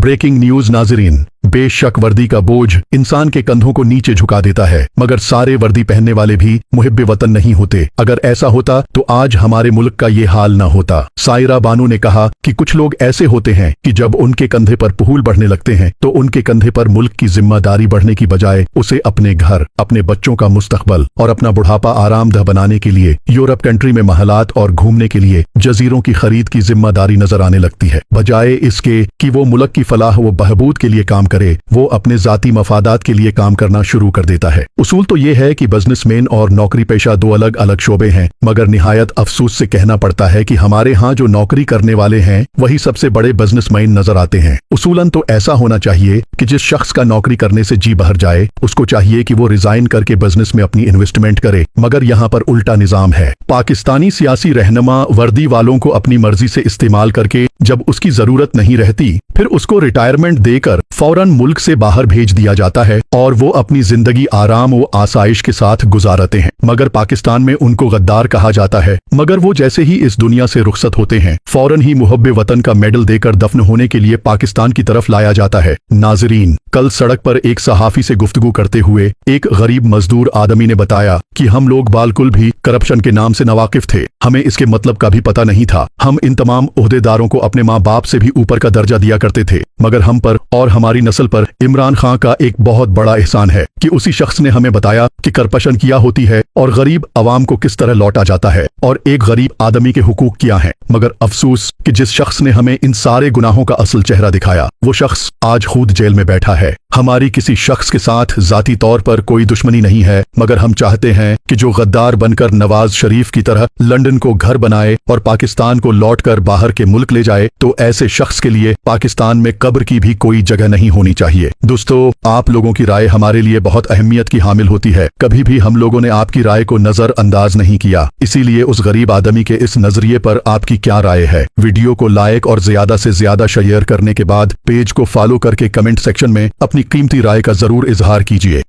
Breaking news नाजरीन, बेशक वर्दी का बोझ इंसान के कंधों को नीचे झुका देता है, मगर सारे वर्दी पहनने वाले भी मुहिब्बे वतन नहीं होते। अगर ऐसा होता तो आज हमारे मुल्क का ये हाल ना होता। सायरा बानू ने कहा कि कुछ लोग ऐसे होते हैं कि जब उनके कंधे पर पुहूल बढ़ने लगते हैं तो उनके कंधे पर मुल्क की जिम्मेदारी बढ़ने की बजाय उसे अपने घर, अपने बच्चों का मुस्तकबल और अपना बुढ़ापा आरामदह बनाने के लिए यूरोप कंट्री में महलात और घूमने के लिए जजीरों की खरीद की जिम्मेदारी नजर आने लगती है। बजाय इसके कि वो मुल्क की फलाह व बहबूद के लिए काम करे, वो अपने जाती मफादात के लिए काम करना शुरू कर देता है। उसूल तो ये है कि बिजनेसमैन और नौकरी पेशा दो अलग अलग शोबे हैं, मगर निहायत अफसोस से कहना पड़ता है कि हमारे यहाँ जो नौकरी करने वाले हैं वही सबसे बड़े बिजनेसमैन नजर आते हैं। उसूलन तो ऐसा होना चाहिए कि जिस शख्स का नौकरी करने से जी बहर जाए उसको चाहिए कि वो रिजाइन करके बिजनेस में अपनी इन्वेस्टमेंट करे, मगर यहाँ पर उल्टा निजाम है। पाकिस्तानी सियासी रहनुमा वर्दी वालों को अपनी मर्जी से इस्तेमाल करके जब उसकी जरूरत नहीं रहती फिर उसको रिटायरमेंट देकर फौरन मुल्क से बाहर भेज दिया जाता है और वो अपनी जिंदगी आराम व आसाइश के साथ गुजारते हैं। मगर पाकिस्तान में उनको गद्दार कहा जाता है, मगर वो जैसे ही इस दुनिया से रुखसत होते हैं फौरन ही मुहब्बे वतन का मेडल देकर दफन होने के लिए पाकिस्तान की तरफ लाया जाता है। नाजरीन, कल सड़क पर एक सहाफी से गुफ्तगू करते हुए एक गरीब मजदूर आदमी ने बताया कि हम लोग बालकुल भी करप्शन के नाम से नवाकिफ थे, हमें इसके मतलब का भी पता नहीं था। हम इन तमाम ओहदेदारों को अपने माँ बाप से भी ऊपर का दर्जा दिया करते थे, मगर हम पर और हमारी नस्ल पर इमरान खान का एक बहुत बड़ा एहसान है कि उसी शख्स ने हमें बताया कि करप्शन किया होती है और गरीब अवाम को किस तरह लौटा जाता है और एक गरीब आदमी के हुकूक क्या है। मगर अफसोस कि जिस शख्स ने हमें इन सारे गुनाहों का असल चेहरा दिखाया वो शख्स आज खुद जेल में बैठा है। हमारी किसी शख्स के साथ जाती तौर पर कोई दुश्मनी नहीं है, मगर हम चाहते हैं कि जो गद्दार बनकर नवाज शरीफ की तरह लंदन को घर बनाए और पाकिस्तान को लौटकर बाहर के मुल्क ले जाए, तो ऐसे शख्स के लिए पाकिस्तान में कब्र की भी कोई जगह नहीं होनी चाहिए। दोस्तों, आप लोगों की राय हमारे लिए बहुत अहमियत की हामिल होती है। कभी भी हम लोगों ने आपकी राय को नजरअंदाज नहीं किया, इसीलिए उस गरीब आदमी के इस नजरिए पर आपकी क्या राय है? वीडियो को लाइक और ज्यादा से ज्यादा शेयर करने के बाद पेज को फॉलो करके कमेंट सेक्शन में अपनी कीमती राय का जरूर इजहार कीजिए।